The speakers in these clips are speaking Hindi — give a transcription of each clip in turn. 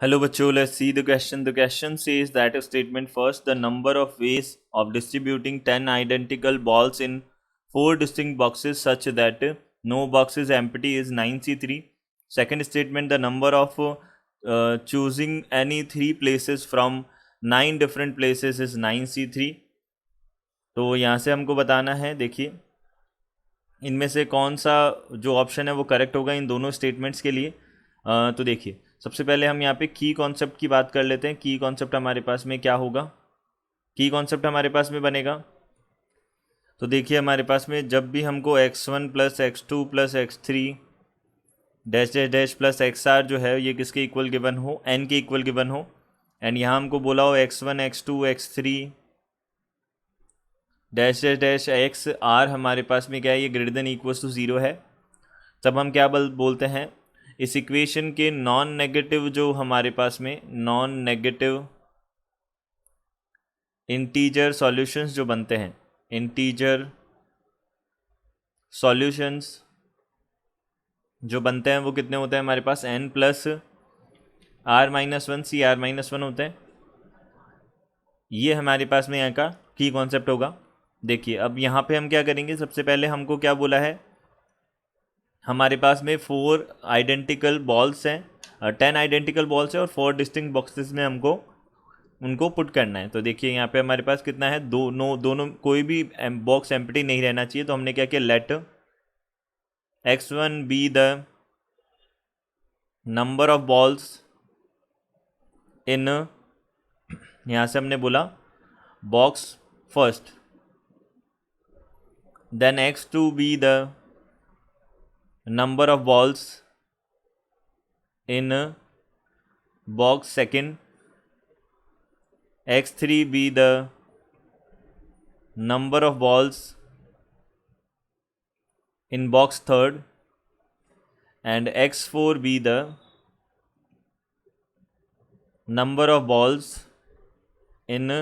Hello बच्चों, let's see the question. The question says that a statement first, the number of ways of distributing 10 identical balls in 4 distinct boxes such that no box is empty is 9C3. Second statement, the number of choosing any 3 places from 9 different places is 9C3. तो यहाँ से हमको बताना है, देखिए इनमें से कौन सा जो ऑप्शन है वो करेक्ट होगा इन दोनों स्टेटमेंट्स के लिए। तो देखिए सबसे पहले हम यहाँ पे की कॉन्सेप्ट की बात कर लेते हैं। की कॉन्सेप्ट हमारे पास में क्या होगा, की कॉन्सेप्ट हमारे पास में बनेगा। तो देखिए हमारे पास में जब भी हमको x1 plus x2 plus x3 dash dash dash plus xr जो है ये किसके इक्वल गिवन हो, n के इक्वल गिवन हो, एंड यहाँ हमको बोला हो x1 x2 x3 dash dash dash X R हमारे पास में क्या है, ये ग्रेटर देन इक्वल्स टू 0 है, तब हम क्या बोलते हैं इस इक्वेशन के नॉन नेगेटिव जो हमारे पास में नॉन नेगेटिव इंटीजर सॉल्यूशंस जो बनते हैं, इंटीजर सॉल्यूशंस जो बनते हैं वो कितने होते हैं हमारे पास, n plus r minus 1 C R minus 1 होते हैं। ये हमारे पास में यहाँ का की कॉन्सेप्ट होगा। देखिए अब यहाँ पे हम क्या करेंगे, सबसे पहले हमको क्या बोला है, हमारे पास में 4 आइडेंटिकल बॉल्स हैं, 10 आइडेंटिकल बॉल्स हैं और 4 डिस्टिंक्ट बॉक्सेस में हमको उनको पुट करना है। तो देखिए यहाँ पे हमारे पास कितना है, दोनों कोई भी बॉक्स एम्प्टी नहीं रहना चाहिए। तो हमने क्या किया, let x1 be the number of balls in, यहाँ से हमने बोला box first, then x2 be the number of balls in box second, x3 be the number of balls in box third, and x4 be the number of balls in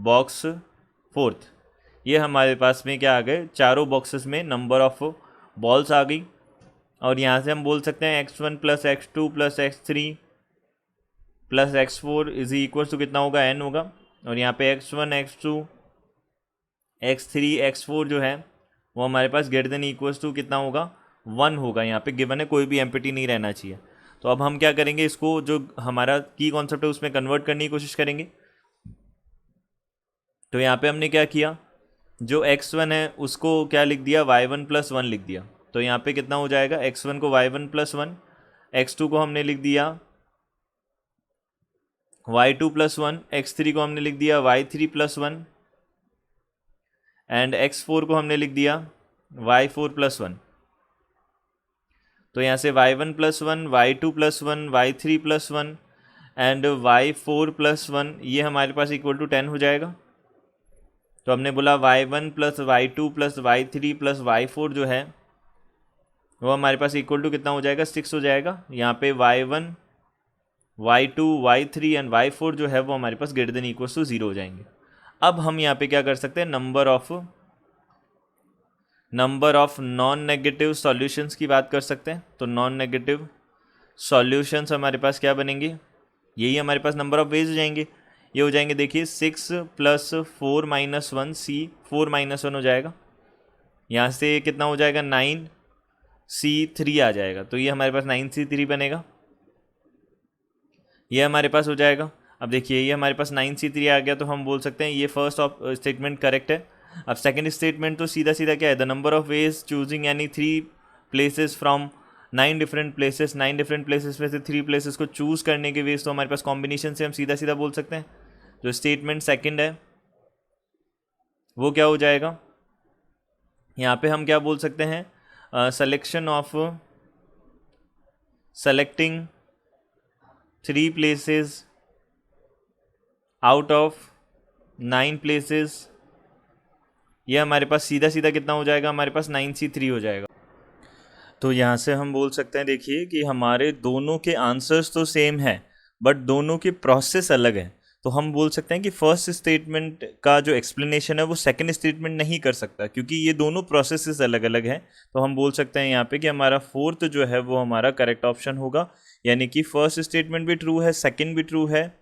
box fourth. ये हमारे पास में क्या आ गए, चारों बॉक्सेस में नंबर ऑफ बॉल्स आ गई। और यहाँ से हम बोल सकते हैं x1 plus x2 plus x3 plus x4 is equal to कितना होगा, n होगा। और यहाँ पे x1 x2 x3 x4 जो है वो हमारे पास ग्रेटर देन इक्वल्स टू कितना होगा, 1 होगा। यहाँ पे गिवन है कोई भी एम्प्टी नहीं रहना चाहिए। तो अब हम क्या करेंगे, इसको जो हमारा की कॉन्सेप्ट है उसमें कन्वर्ट करने की कोशिश करेंगे। तो यहाँ पे हमने क्या किया, जो x1 है उसको क्या लिख दिया, y1 प्लस 1 लिख दिया। तो यहाँ पे कितना हो जाएगा, x1 को y1 प्लस 1, x2 को हमने लिख दिया y2 प्लस 1, x3 को हमने लिख दिया y3 प्लस 1, एंड x4 को हमने लिख दिया y4 प्लस 1। तो यहाँ से y1 plus 1, y2 plus 1, y3 plus 1 and y4 plus 1 ये हमारे पास इक्वल टू 10 हो जाएगा। तो हमने बोला y1 plus y2 plus y3 plus y4 जो है वो हमारे पास इक्वल टू कितना हो जाएगा, 6 हो जाएगा। यहाँ पे y1 y2 y3 and y4 जो है वो हमारे पास ग्रेटर देन इक्वल्स टू 0 हो जाएंगे। अब हम यहाँ पे क्या कर सकते हैं, number of non negative solutions की बात कर सकते हैं। तो नॉन नेगेटिव सॉल्यूशंस हमारे पास क्या बनेंगे, यही हमारे पास नंबर ऑफ वेज हो जाएंगे। ये हो जाएंगे देखिए 6 प्लस 4 माइनस 1 सी 4 माइनस 1 हो जाएगा। यहाँ से कितना हो जाएगा, 9C3 आ जाएगा। तो ये हमारे पास 9C3 बनेगा, ये हमारे पास हो जाएगा। अब देखिए ये हमारे पास 9C3 आ गया, तो हम बोल सकते हैं ये फर्स्ट स्टेटमेंट करेक्ट है। अब सेकंड स्टेटमेंट तो सीधा सीधा क्या है, the number of ways choosing any 3 places from 9 different places, 9 different places में से 3 प्लेसेस को चूज़ करने के वेज तो हमारे पास कॉम्बिनेशन से हम सीधा सीधा बोल सकते हैं। जो स्टेटमेंट सेकंड है वो क्या हो जाएगा, यहाँ पे हम क्या बोल सकते हैं, selecting 3 places out of 9 places, ये हमारे पास सीधा सीधा कितना हो जाएगा, हमारे पास 9C3 हो जाएगा। तो यहाँ से हम बोल सकते हैं देखिए कि हमारे दोनों के आंसर्स तो सेम है बट दोनों की प्रोसेस अलग है। तो हम बोल सकते हैं कि फर्स्ट स्टेटमेंट का जो एक्सप्लेनेशन है वो सेकंड स्टेटमेंट नहीं कर सकता, क्योंकि ये दोनों प्रोसेसेस अलग अलग हैं। तो हम बोल सकते हैं यहाँ पे कि हमारा फोर्थ जो है वो हमारा करेक्ट ऑप्शन होगा, यानी कि फर्स्ट स्टेटमेंट भी ट्रू है, सेकंड भी ट्रू है,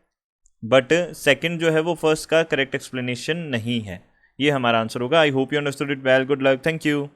बट सेकंड जो है वो फर्स्ट का करेक्ट एक्सप्लेनेशन नहीं है। ये हमारा आंसर होगा। I hope you understood it well. Good luck, thank you.